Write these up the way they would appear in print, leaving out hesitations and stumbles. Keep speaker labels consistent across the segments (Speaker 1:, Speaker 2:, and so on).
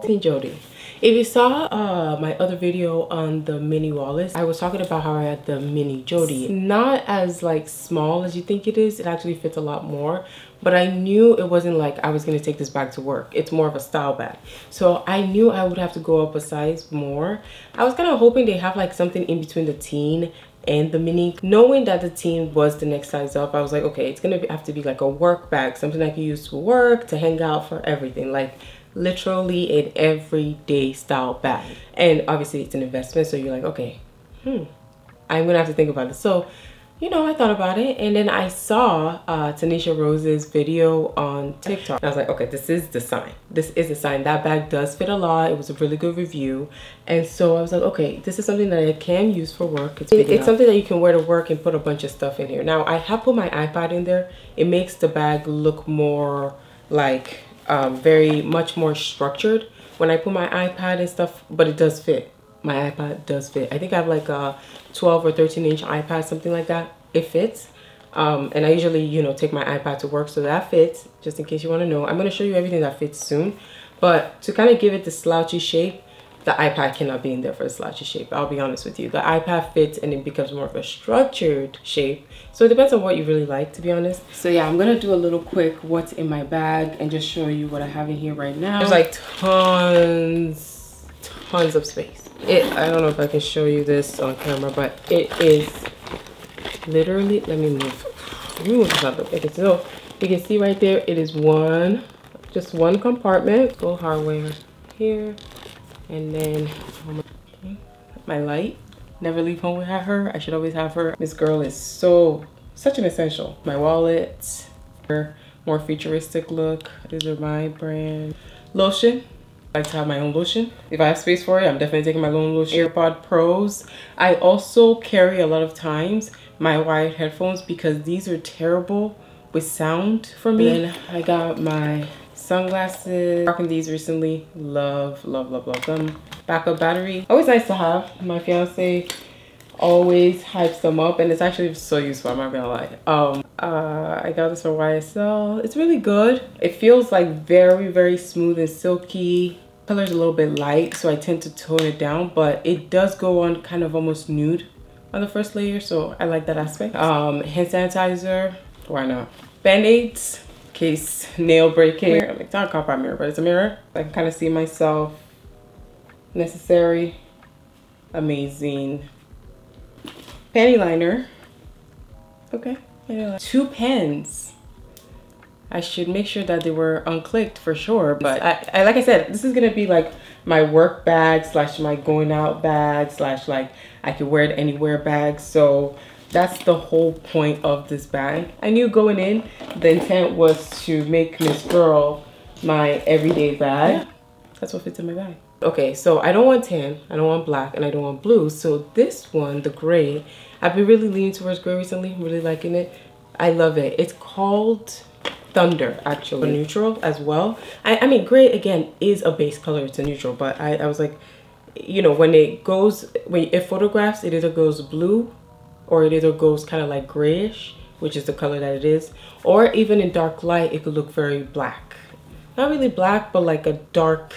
Speaker 1: Teen Jodie. If you saw my other video on the mini wallets, I was talking about how I had the mini Jodie. It's not as like small as you think it is. It actually fits a lot more, but I knew it wasn't like I was going to take this bag to work. It's more of a style bag, so I knew I would have to go up a size more. I was kind of hoping they have like something in between the teen and the mini. Knowing that the teen was the next size up, I was like, okay, it's gonna have to be like a work bag, something I can use to work, to hang out, for everything, like literally an everyday style bag. And obviously it's an investment, so you're like, okay, I'm gonna have to think about it. So, you know, I thought about it, and then I saw Tanisha Rose's video on TikTok. And I was like, okay, this is the sign. This is a sign. That bag does fit a lot. It was a really good review. And so I was like, okay, this is something that I can use for work. It's something that you can wear to work and put a bunch of stuff in here. Now, I have put my iPad in there. It makes the bag look more like very much more structured when I put my iPad and stuff, but it does fit. My iPad does fit. I think I have like a 12 or 13 inch iPad, something like that. It fits. And I usually, you know, take my iPad to work, so that fits, just in case you want to know. I'm going to show you everything that fits soon. But to kind of give it the slouchy shape, the iPad cannot be in there for a slouchy shape. I'll be honest with you. The iPad fits and it becomes more of a structured shape. So it depends on what you really like, to be honest. So yeah, I'm going to do a little quick what's in my bag and just show you what I have in here right now. There's like tons of space. I don't know if I can show you this on camera, but it is literally, let me move this out of the way. Okay, so you can see right there, it is just one compartment. Full hardware here, and then my light. Never leave home without her. I should always have her. This girl is such an essential. My wallet, her more futuristic look. These are my brand. Lotion. I like to have my own lotion. If I have space for it, I'm definitely taking my own lotion. AirPod Pros. I also carry a lot of times my wired headphones because these are terrible with sound for me. Then I got my sunglasses. Rocking these recently. Love them. Backup battery. Always nice to have. My fiance always hypes them up, and it's actually so useful, I'm not gonna lie. I got this from YSL. It's really good. It feels like very smooth and silky. Color's a little bit light, so I tend to tone it down, but it does go on kind of almost nude on the first layer, so I like that aspect. Hand sanitizer, why not? Band-aids, in case nail breaking. It's not a compact mirror, but it's a mirror. I can kind of see myself. Necessary, amazing. Panty liner, okay. 2 pens. I should make sure that they were unclicked for sure, but I like I said, this is gonna be like my work bag slash my going out bag slash like I can wear it anywhere bag. So that's the whole point of this bag. I knew going in, the intent was to make Miss Girl my everyday bag. Yeah, that's what fits in my bag. Okay, so I don't want tan, I don't want black, and I don't want blue. So this one, the gray, I've been really leaning towards gray recently. I'm really liking it. I love it. It's called Thunder, actually. Neutral as well. I mean, gray again is a base color. It's a neutral, but I was like, you know, when it photographs, it either goes blue or it either goes kind of like grayish, which is the color that it is, or even in dark light, it could look very black. Not really black, but like a dark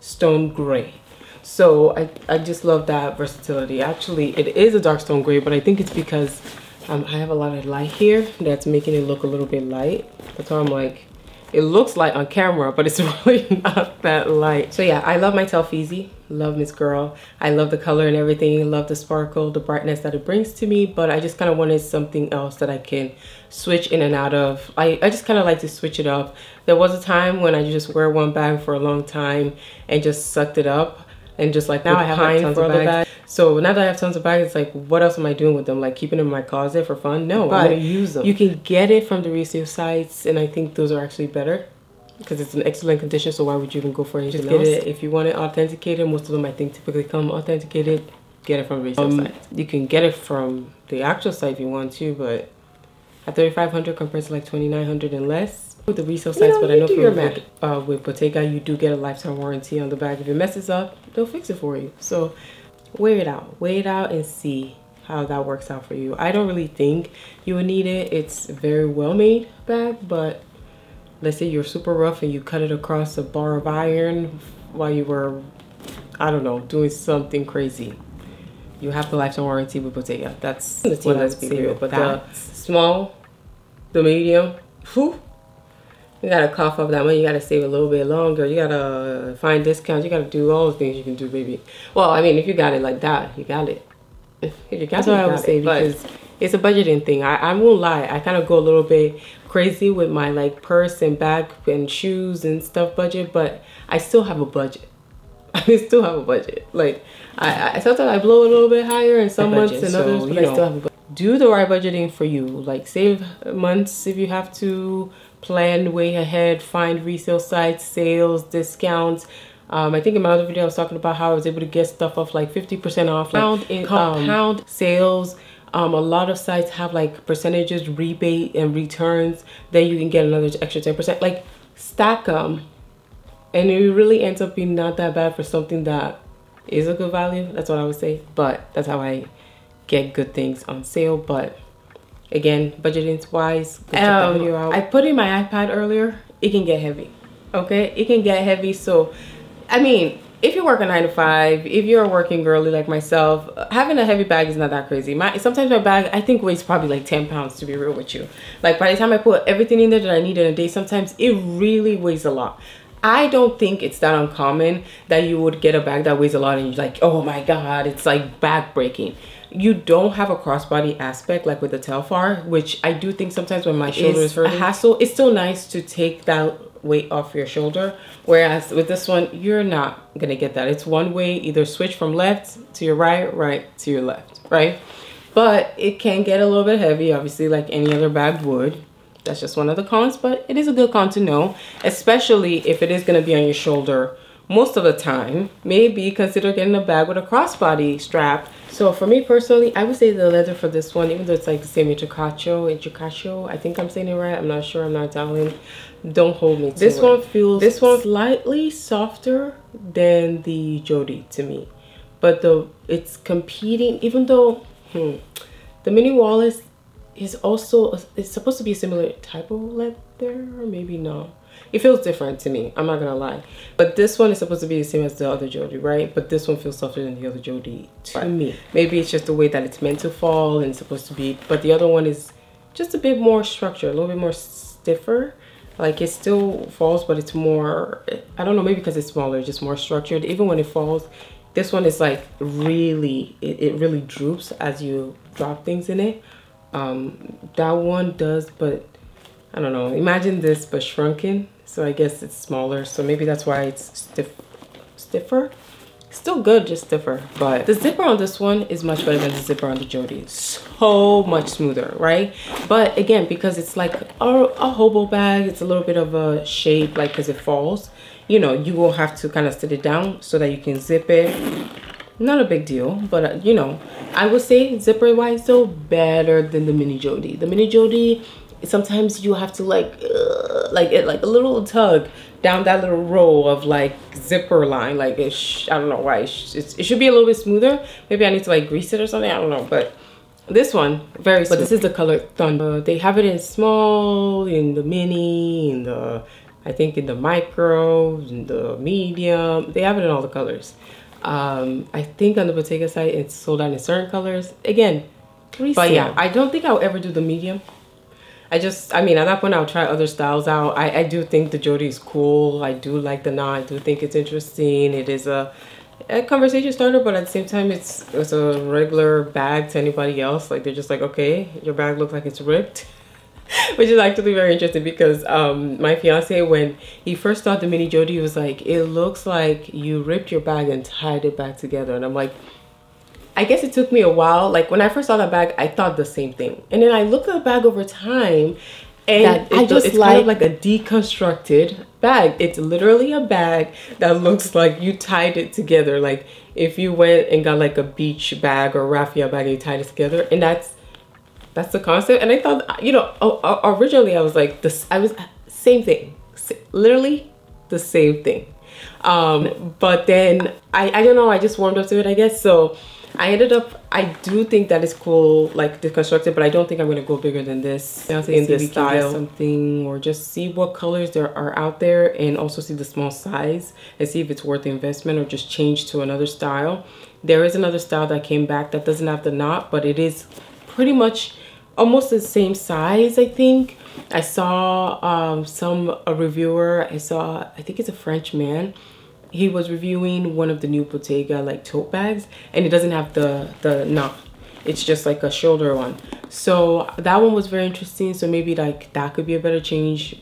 Speaker 1: stone gray. So I just love that versatility. Actually, it is a dark stone gray, but I think it's because I have a lot of light here that's making it look a little bit light. That's why I'm like, it looks light on camera, but it's really not that light. So yeah, I love my Telfeezy. Love Miss Girl. I love the color and everything. Love the sparkle, the brightness that it brings to me, but I just kind of wanted something else that I can switch in and out of. I just kind of like to switch it up. There was a time when I just wear one bag for a long time and just sucked it up. And just like now I have like tons of bags. So now that I have tons of bags, it's like, what else am I doing with them? Like keeping them in my closet for fun? No, I'm gonna use them. You can get it from the resale sites, and I think those are actually better because it's in excellent condition. So why would you even go for anything else? Get it if you want it authenticated. Most of them I think typically come authenticated. Get it from resale sites. You can get it from the actual site if you want to, but at $3,500 compared to like $2,900 and less. With the resale sites, but I know with Bottega, you do get a lifetime warranty on the bag. If it messes up, they'll fix it for you. So weigh it out and see how that works out for you. I don't really think you would need it. It's a very well made bag, but let's say you're super rough and you cut it across a bar of iron while you were, I don't know, doing something crazy, you have the lifetime warranty with Bottega. That's what I would say. But the small, the medium, whew, you gotta cough up that money. You gotta save a little bit longer. You gotta find discounts. You gotta do all the things you can do, baby. Well, I mean, if you got it like that, you got it. That's what I would say, because it's a budgeting thing. I won't lie. I kind of go a little bit crazy with my like purse and bag and shoes and stuff budget, but I still have a budget. I still have a budget. Like I sometimes I blow a little bit higher in some months and others, but I still have a budget. Do the right budgeting for you. Like save months if you have to. Plan way ahead. Find resale sites, sales, discounts. I think in my other video I was talking about how I was able to get stuff off like 50% off, like compound sales. A lot of sites have like percentages, rebate and returns. Then you can get another extra 10%. Like stack them, and it really ends up being not that bad for something that is a good value. That's what I would say. But that's how I get good things on sale. But again, budgeting wise, I put in my iPad earlier. It can get heavy. Okay, it can get heavy. So I mean, if you work a 9 to 5, if you're a working girly like myself, having a heavy bag is not that crazy. Sometimes my bag, I think, weighs probably like 10 pounds, to be real with you. Like by the time I put everything in there that I need in a day, sometimes it really weighs a lot. I don't think it's that uncommon that you would get a bag that weighs a lot and you're like, oh my God, it's like back breaking. You don't have a crossbody aspect like with the Telfar, which I do think sometimes when my shoulder is hurting, a hassle. It's still nice to take that weight off your shoulder, whereas with this one you're not gonna get that. It's one way, either switch from left to your right, right to your left, right? But it can get a little bit heavy, obviously, like any other bag would. That's just one of the cons, but it is a good con to know, especially if it is going to be on your shoulder most of the time. Maybe consider getting a bag with a crossbody strap. So for me personally, I would say the leather for this one, even though it's like the same intricacio, I think I'm saying it right, I'm not sure, I'm not Italian, don't hold me to this one. Feels slightly softer than the Jodie to me, but it's competing, even though the mini Wallace is also, it's supposed to be a similar type of leather, or maybe not. It feels different to me, I'm not gonna lie. But this one is supposed to be the same as the other Jodie, right? But this one feels softer than the other Jodie to me. Maybe it's just the way that it's meant to fall and it's supposed to be. But the other one is just a bit more structured, a little bit more stiffer. Like it still falls, but it's more, I don't know, maybe because it's smaller, just more structured. Even when it falls, this one is like really, it really droops as you drop things in it. That one does, but I don't know, imagine this but shrunken, so I guess it's smaller, so maybe that's why it's stiffer. Still good, just stiffer. But the zipper on this one is much better than the zipper on the Jodie. So much smoother, right? But again, because it's like a hobo bag, it's a little bit of a shape, like because it falls, you know, you will have to kind of sit it down so that you can zip it. Not a big deal, but you know, I would say zipper wise though, better than the mini Jodie. The mini Jodie, sometimes you have to like a little tug down that little row of like zipper line. Like I don't know why, it should be a little bit smoother. Maybe I need to like grease it or something, I don't know. But this one, very smooth. But this is the color Thunder. They have it in small, in the mini, in the, I think in the micro, in the medium. They have it in all the colors. I think on the Bottega site it's sold out in certain colors. Again, but yeah, I don't think I'll ever do the medium. I mean, at that point I'll try other styles out. I do think the Jodie is cool. I do like the knot. I do think it's interesting. It is a conversation starter, but at the same time it's a regular bag to anybody else. Like they're just like, okay, your bag looks like it's ripped. Which is actually very interesting because my fiance, when he first saw the mini Jodie, he was like, it looks like you ripped your bag and tied it back together. And I'm like, I guess it took me a while. Like when I first saw that bag, I thought the same thing. And then I looked at the bag over time and it's kind of like a deconstructed bag. It's literally a bag that looks like you tied it together. Like if you went and got like a beach bag or raffia bag and you tied it together, and that's the concept. And I thought, you know, originally I was like, same thing, literally the same thing. But then I don't know, I just warmed up to it, I guess. So I do think that is cool, like deconstructed, but I don't think I'm gonna go bigger than this in this style. Something, or just see what colors there are out there, and also see the small size and see if it's worth the investment, or just change to another style. There is another style that came back that doesn't have the knot, but it is pretty much almost the same size, I think. I saw a reviewer, I think it's a French man. He was reviewing one of the new Bottega like tote bags, and it doesn't have the knot. It's just like a shoulder one. So that one was very interesting. So maybe like that could be a better change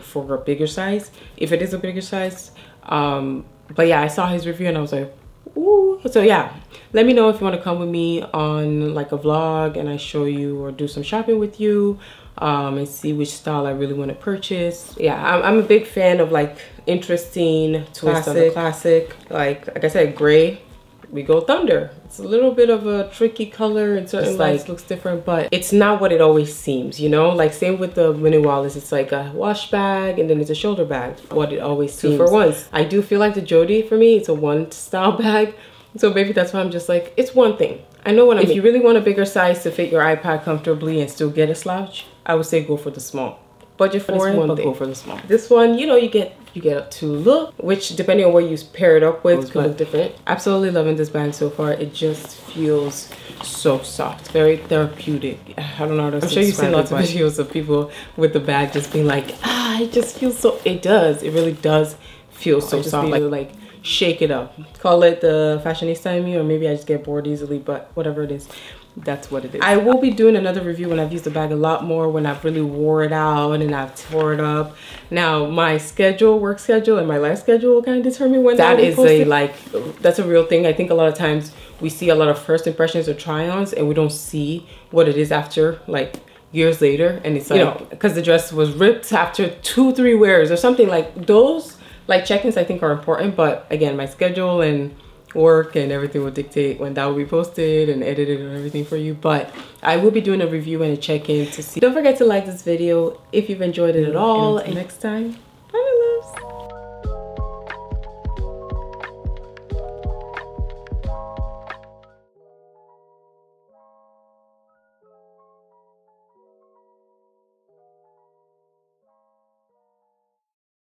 Speaker 1: for a bigger size, if it is a bigger size. But yeah, I saw his review and I was like, ooh. So yeah, let me know if you want to come with me on like a vlog and I show you or do some shopping with you. And see which style I really want to purchase. Yeah, I'm a big fan of like interesting twist on the classic. Like I said, gray, we go thunder. It's a little bit of a tricky color and certain lights looks different, but it's not what it always seems, you know? Like same with the mini Wallace, it's like a wash bag and then it's a shoulder bag. What it always seems. 2 for 1s. I do feel like the Jodie for me, it's a 1 style bag. So maybe that's why I'm just like, it's one thing. I know what I mean. If you really want a bigger size to fit your iPad comfortably and still get a slouch, I would say go for the small. Budget for it, but go for the small. This one, you know, you get to look, which depending on what you pair it up with could look different. Absolutely loving this band so far. It just feels so soft, very therapeutic. I don't know how to. I'm sure you've seen lots of videos of people with the bag just being like, it just feels so. It does. It really does feel so soft. Like shake it up. Call it the fashionista in me, or maybe I just get bored easily. But whatever it is, that's what it is. I will be doing another review when I've used the bag a lot more, when I've really wore it out and I've tore it up. Now my work schedule and my life schedule will kind of determine when that is that's a real thing. I think a lot of times we see a lot of first impressions or try-ons and we don't see what it is after like years later, and it's like, you know, because the dress was ripped after 2-3 wears or something. Like those like check-ins I think are important, but again, my schedule and work and everything will dictate when that will be posted and edited and everything for you. But I will be doing a review and a check-in to see. Don't forget to like this video if you've enjoyed it at all, and next time